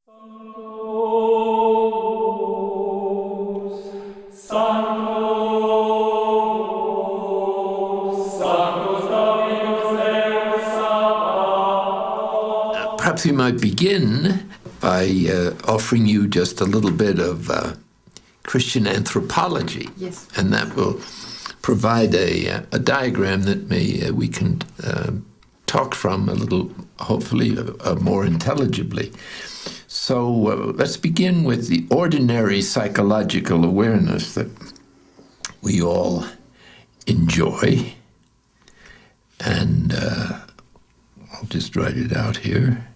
Perhaps we might begin by offering you just a little bit of Christian anthropology. Yes. And that will provide a diagram that we can talk from a little, hopefully, more intelligibly. So let's begin with the ordinary psychological awareness that we all enjoy. And I'll just write it out here.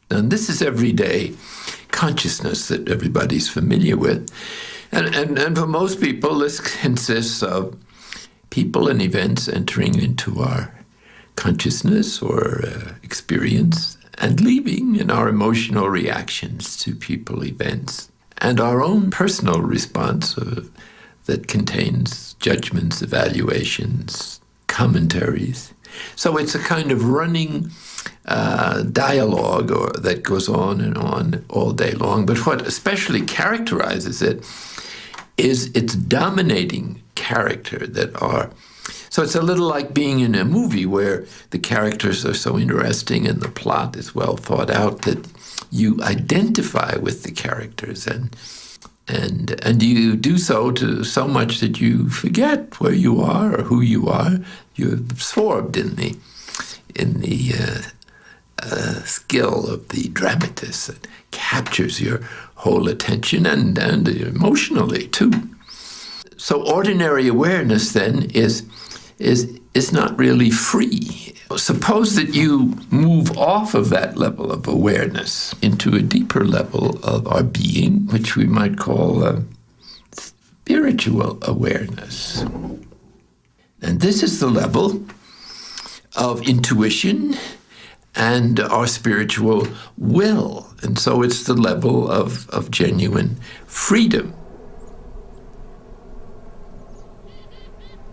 And this is everyday consciousness that everybody's familiar with. And for most people, this consists of people and events entering into our consciousness or experience and leaving in our emotional reactions to people, events, and our own personal response that contains judgments, evaluations, commentaries. So it's a kind of running dialogue that goes on and on all day long. But what especially characterizes it is its dominating character so it's a little like being in a movie where the characters are so interesting and the plot is well thought out that you identify with the characters and you do so to so much that you forget where you are or who you are. You're absorbed in the skill of the dramatist that captures your whole attention and emotionally too. So ordinary awareness then is not really free. Suppose that you move off of that level of awareness into a deeper level of our being, which we might call spiritual awareness. And this is the level of intuition and our spiritual will. And so it's the level of genuine freedom.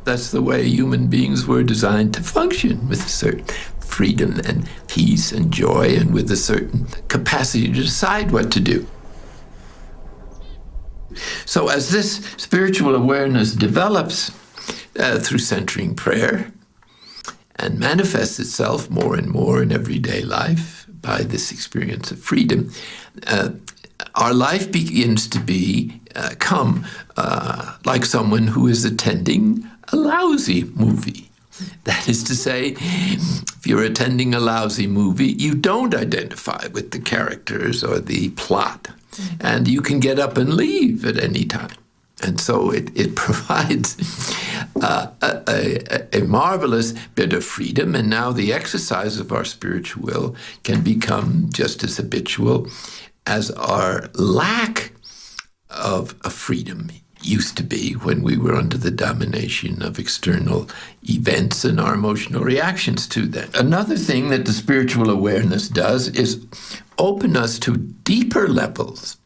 That's the way human beings were designed to function, with a certain freedom and peace and joy and with a certain capacity to decide what to do. So as this spiritual awareness develops through centering prayer and manifests itself more and more in everyday life by this experience of freedom, our life begins to become like someone who is attending a lousy movie. That is to say, if you're attending a lousy movie, you don't identify with the characters or the plot, and you can get up and leave at any time. And so it provides a marvelous bit of freedom, and now the exercise of our spiritual will can become just as habitual as our lack of freedom used to be when we were under the domination of external events and our emotional reactions to them. Another thing that the spiritual awareness does is open us to deeper levels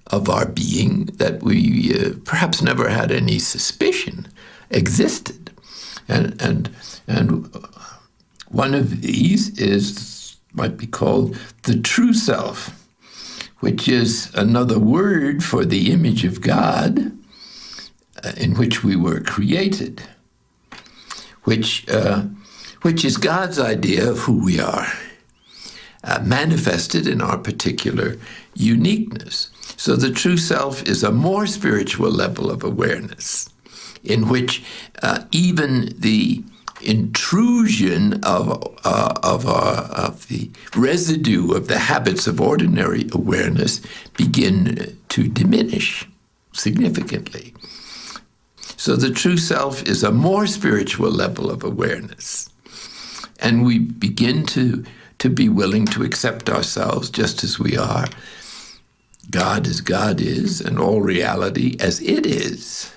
of our being that we perhaps never had any suspicion existed. And one of these might be called the true self, which is another word for the image of God in which we were created, which is God's idea of who we are, manifested in our particular uniqueness. So the true self is a more spiritual level of awareness in which even the intrusion of the residue of the habits of ordinary awareness begin to diminish significantly. So the true self is a more spiritual level of awareness. And we begin to be willing to accept ourselves just as we are, God as God is, and all reality as it is,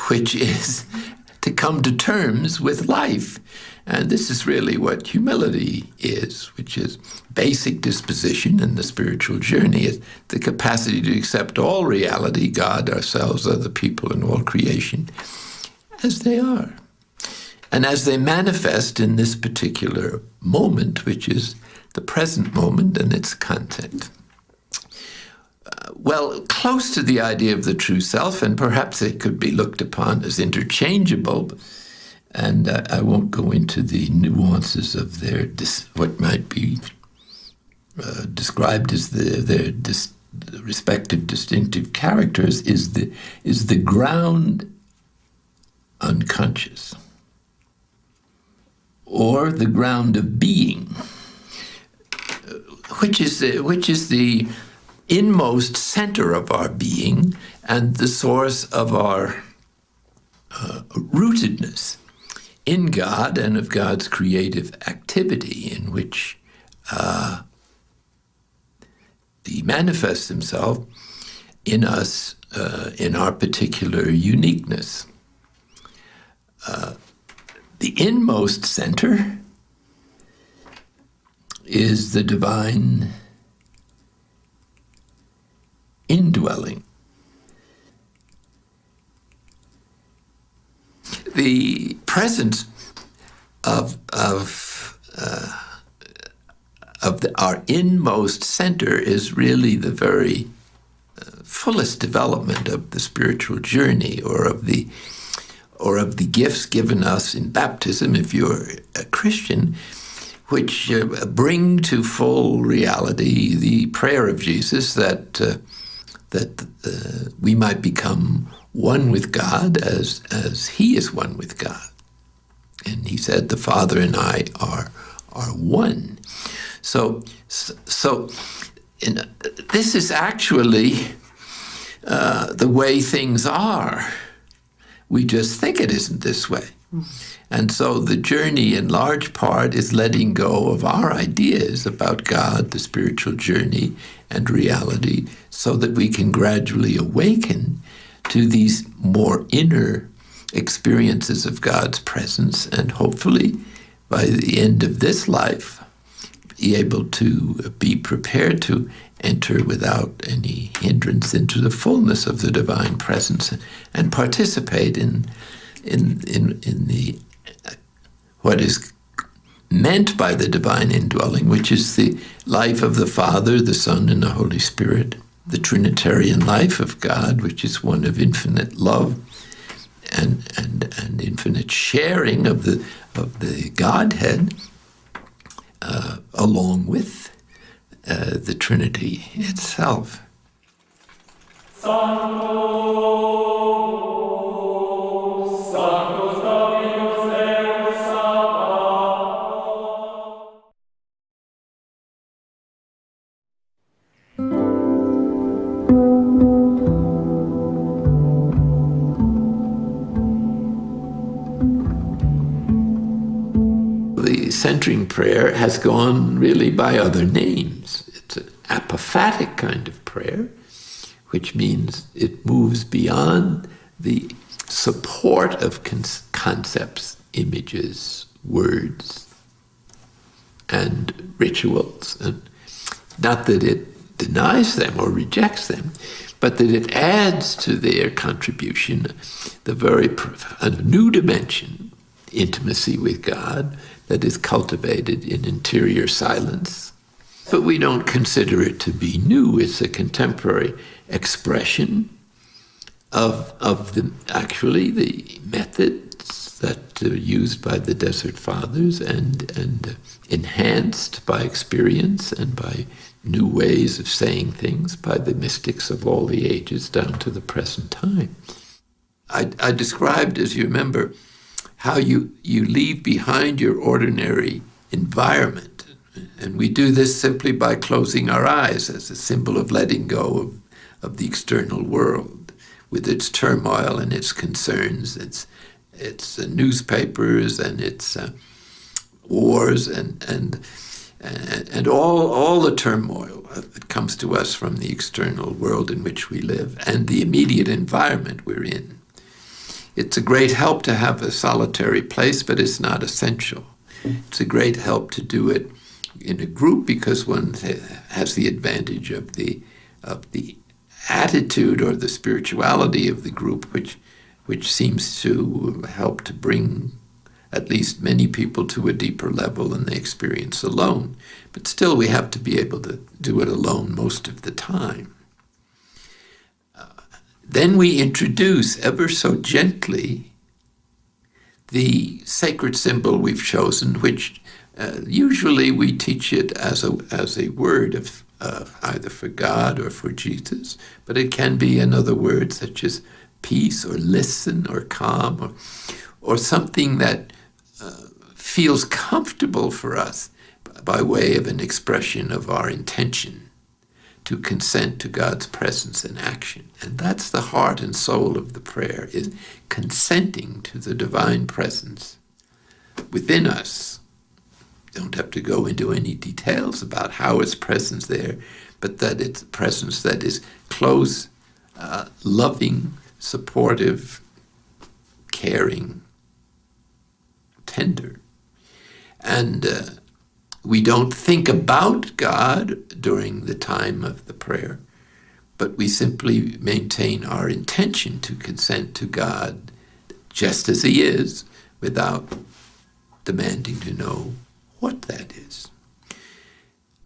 which is to come to terms with life. And this is really what humility is, which is basic disposition in the spiritual journey, is the capacity to accept all reality, God, ourselves, other people, and all creation, as they are. and as they manifest in this particular moment, which is the present moment and its content. Well, close to the idea of the true self, and perhaps it could be looked upon as interchangeable, and I won't go into the nuances of their what might be described as their respective distinctive characters, is the ground unconscious, or the ground of being, which is the inmost center of our being and the source of our rootedness in God and of God's creative activity, in which He manifests Himself in us in our particular uniqueness. The inmost center is the divine indwelling. The presence of our inmost center is really the very fullest development of the spiritual journey, or of the gifts given us in baptism, if you're a Christian, which bring to full reality the prayer of Jesus that we might become one with God as He is one with God. And He said, "The Father and I are one." So this is actually the way things are. We just think it isn't this way. And so the journey, in large part, is letting go of our ideas about God, the spiritual journey, and reality, so that we can gradually awaken to these more inner experiences of God's presence, and hopefully, by the end of this life, be able to be prepared to enter without any hindrance into the fullness of the divine presence and participate in the what is meant by the divine indwelling, which is the life of the Father, the Son, and the Holy Spirit, the Trinitarian life of God, which is one of infinite love and infinite sharing of the Godhead, along with the Trinity itself. The centering prayer has gone really by other names. It's an apophatic kind of prayer, which means it moves beyond the support of concepts, images, words, and rituals. And not that it denies them or rejects them, but that it adds to their contribution a new dimension, intimacy with God, that is cultivated in interior silence. But we don't consider it to be new. It's a contemporary expression of the methods that are used by the Desert Fathers and enhanced by experience and by new ways of saying things by the mystics of all the ages down to the present time. I described, as you remember, how you leave behind your ordinary environment. And we do this simply by closing our eyes as a symbol of letting go of the external world with its turmoil and its concerns, its newspapers and its wars and all the turmoil that comes to us from the external world in which we live and the immediate environment we're in. It's a great help to have a solitary place, but it's not essential. It's a great help to do it in a group because one has the advantage of the attitude or the spirituality of the group, which seems to help to bring at least many people, to a deeper level than they experience alone. But still, we have to be able to do it alone most of the time. Then we introduce, ever so gently, the sacred symbol we've chosen, which usually we teach it as a word of either for God or for Jesus, but it can be another word such as peace or listen or calm or something that feels comfortable for us by way of an expression of our intention to consent to God's presence and action. And that's the heart and soul of the prayer, is consenting to the divine presence within us. Don't have to go into any details about how it's presence there, but that it's a presence that is close, loving, supportive, caring, tender. And we don't think about God during the time of the prayer, but we simply maintain our intention to consent to God just as he is, without demanding to know what that is.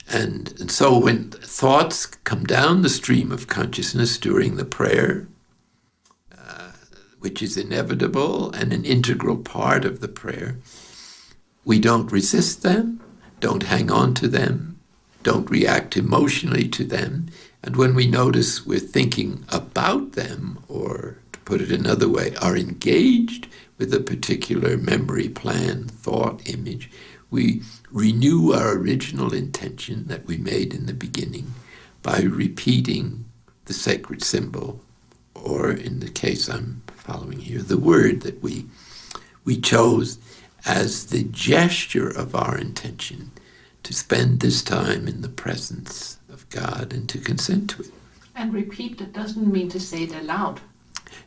And so when thoughts come down the stream of consciousness during the prayer, which is inevitable and an integral part of the prayer, we don't resist them, don't hang on to them, don't react emotionally to them. And when we notice we're thinking about them, or to put it another way, are engaged with a particular memory, plan, thought, image, we renew our original intention that we made in the beginning by repeating the sacred symbol, or in the case I'm following here, the word that we chose as the gesture of our intention to spend this time in the presence of God and to consent to it. And repeat, that doesn't mean to say it aloud.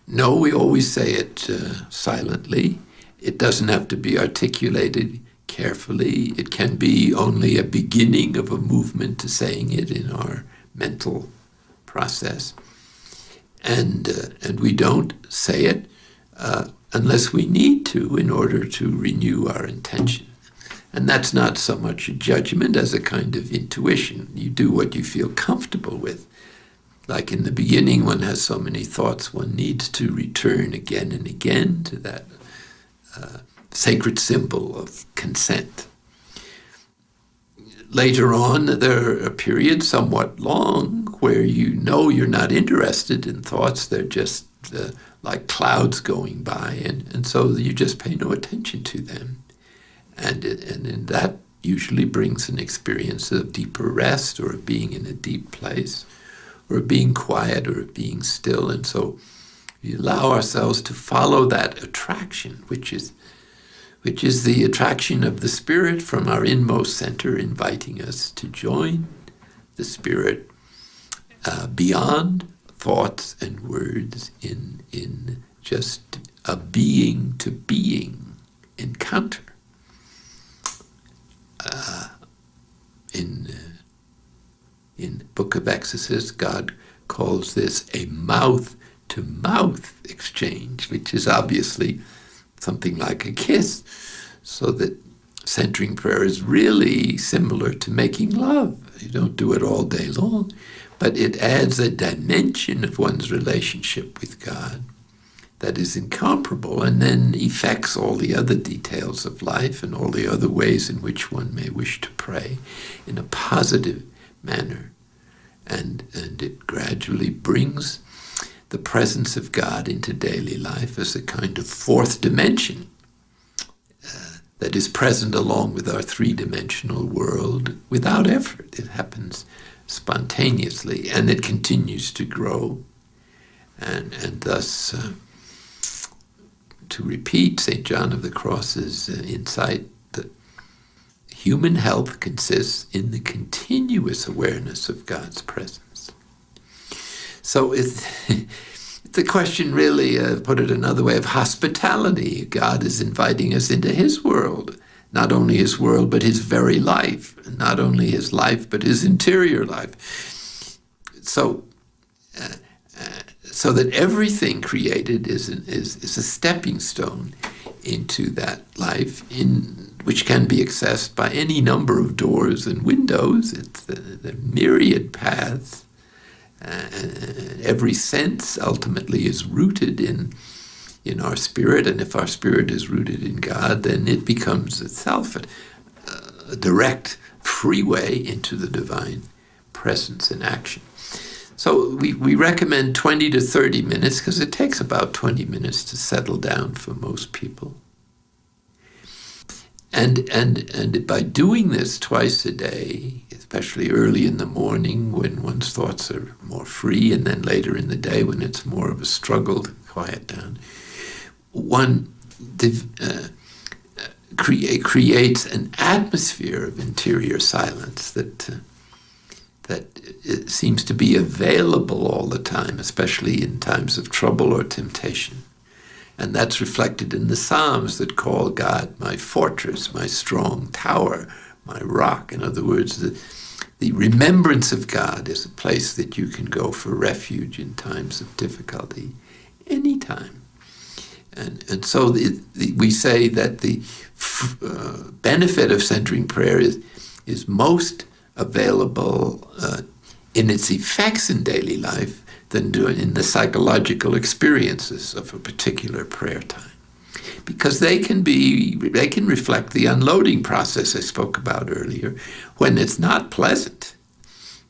No, we always say it silently. It doesn't have to be articulated carefully. It can be only a beginning of a movement to saying it in our mental process. And we don't say it unless we need to in order to renew our intention. And that's not so much a judgment as a kind of intuition. You do what you feel comfortable with. Like in the beginning, one has so many thoughts, one needs to return again and again to that sacred symbol of consent. Later on, there are periods, somewhat long, where you know you're not interested in thoughts. They're just like clouds going by, and so you just pay no attention to them. And that usually brings an experience of deeper rest, or of being in a deep place, or of being quiet, or of being still. And so we allow ourselves to follow that attraction, which is the attraction of the Spirit from our inmost center, inviting us to join the Spirit beyond thoughts and words in just a being to being encounter. In the book of Exodus, God calls this a mouth-to-mouth exchange, which is obviously something like a kiss, so that centering prayer is really similar to making love. You don't do it all day long, but it adds a dimension of one's relationship with God that is incomparable, and then affects all the other details of life and all the other ways in which one may wish to pray in a positive manner. And it gradually brings the presence of God into daily life as a kind of fourth dimension that is present along with our three-dimensional world without effort. It happens spontaneously, and it continues to grow. And thus, to repeat St. John of the Cross's insight, that human health consists in the continuous awareness of God's presence. So it's a question, really, put it another way, of hospitality. God is inviting us into his world, not only his world, but his very life, and not only his life, but his interior life. So that everything created is a stepping stone into that life, which can be accessed by any number of doors and windows. It's the myriad paths. Every sense ultimately is rooted in our spirit, and if our spirit is rooted in God, then it becomes itself a direct freeway into the divine presence and action. So we recommend 20 to 30 minutes because it takes about 20 minutes to settle down for most people. And by doing this twice a day, especially early in the morning when one's thoughts are more free, and then later in the day when it's more of a struggle to quiet down, one creates an atmosphere of interior silence that it seems to be available all the time, especially in times of trouble or temptation. And that's reflected in the Psalms that call God my fortress, my strong tower, my rock. In other words, the remembrance of God is a place that you can go for refuge in times of difficulty, anytime. And so we say that the benefit of centering prayer is most available in its effects in daily life than in the psychological experiences of a particular prayer time, because they can reflect the unloading process I spoke about earlier, when it's not pleasant.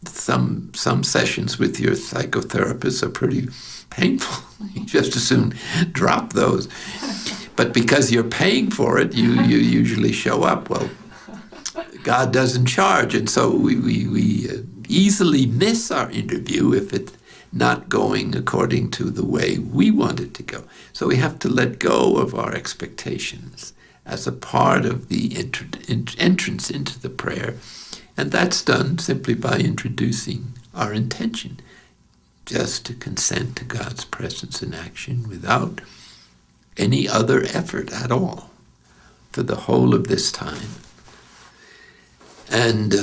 Some sessions with your psychotherapist are pretty painful. You just as soon drop those. But because you're paying for it, you usually show up. Well, God doesn't charge, and so we easily miss our interview if it's not going according to the way we want it to go. So we have to let go of our expectations as a part of the entrance into the prayer. And that's done simply by introducing our intention, just to consent to God's presence in action without any other effort at all for the whole of this time. And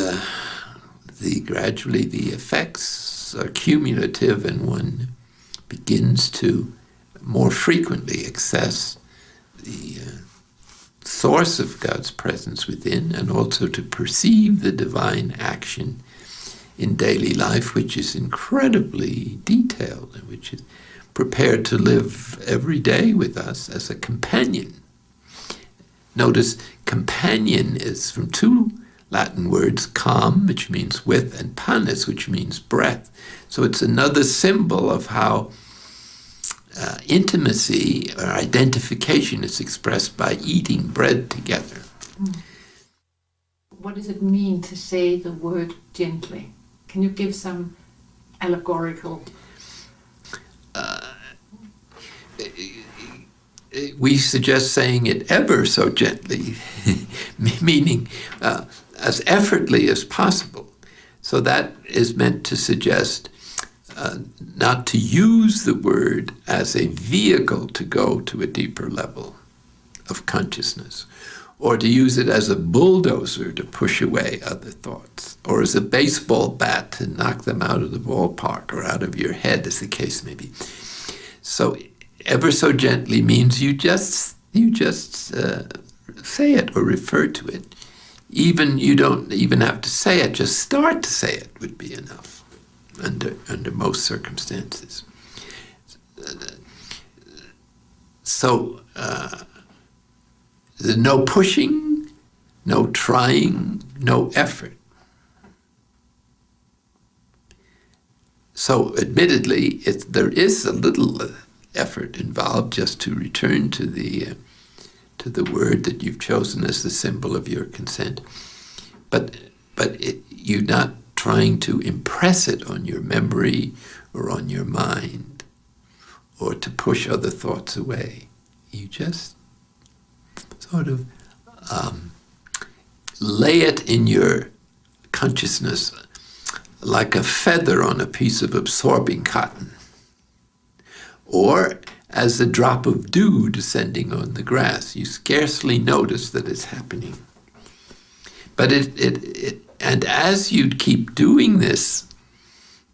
gradually the effects are cumulative, and one begins to more frequently access the source of God's presence within, and also to perceive the divine action in daily life, which is incredibly detailed and which is prepared to live every day with us as a companion. Notice, companion is from two Latin words, com, which means with, and panis, which means breath. So it's another symbol of how intimacy or identification is expressed by eating bread together. What does it mean to say the word gently? Can you give some allegorical? We suggest saying it ever so gently, meaning as effortlessly as possible. So that is meant to suggest not to use the word as a vehicle to go to a deeper level of consciousness, or to use it as a bulldozer to push away other thoughts, or as a baseball bat to knock them out of the ballpark or out of your head, as the case may be. So ever so gently means you just say it or refer to it. Even you don't even have to say it, just start to say it would be enough under most circumstances. So there's no pushing, no trying, no effort. So admittedly, there is a little effort involved just to return to the word that you've chosen as the symbol of your consent, but you're not trying to impress it on your memory or on your mind or to push other thoughts away. You just sort of lay it in your consciousness like a feather on a piece of absorbing cotton, or as a drop of dew descending on the grass. You scarcely notice that it's happening. But and as you'd keep doing this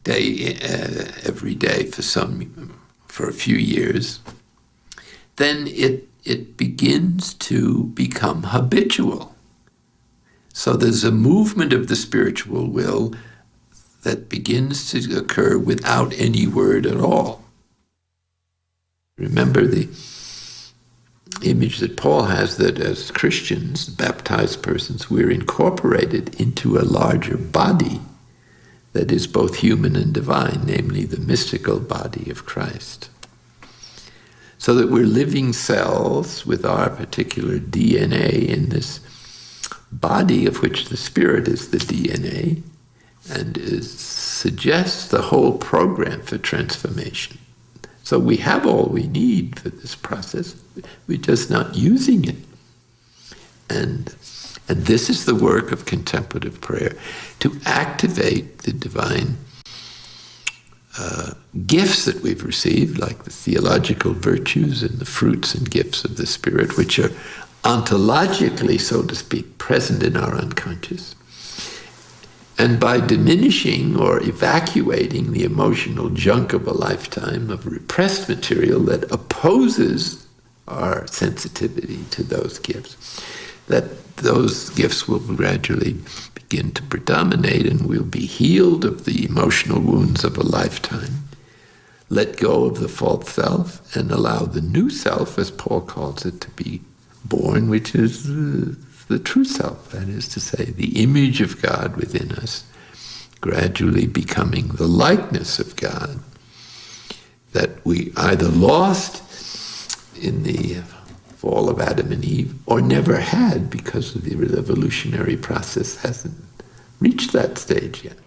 every day for a few years, then it begins to become habitual. So there's a movement of the spiritual will that begins to occur without any word at all. Remember the image that Paul has, that as Christians, baptized persons, we're incorporated into a larger body that is both human and divine, namely the mystical body of Christ. So that we're living cells with our particular DNA in this body of which the Spirit is the DNA, and suggests the whole program for transformation. So we have all we need for this process. We're just not using it. And this is the work of contemplative prayer, to activate the divine gifts that we've received, like the theological virtues and the fruits and gifts of the Spirit, which are ontologically, so to speak, present in our unconscious. And by diminishing or evacuating the emotional junk of a lifetime of repressed material that opposes our sensitivity to those gifts, that those gifts will gradually begin to predominate, and we'll be healed of the emotional wounds of a lifetime, let go of the false self, and allow the new self, as Paul calls it, to be born, which is the true self, that is to say, the image of God within us, gradually becoming the likeness of God that we either lost in the fall of Adam and Eve, or never had because of the evolutionary process hasn't reached that stage yet.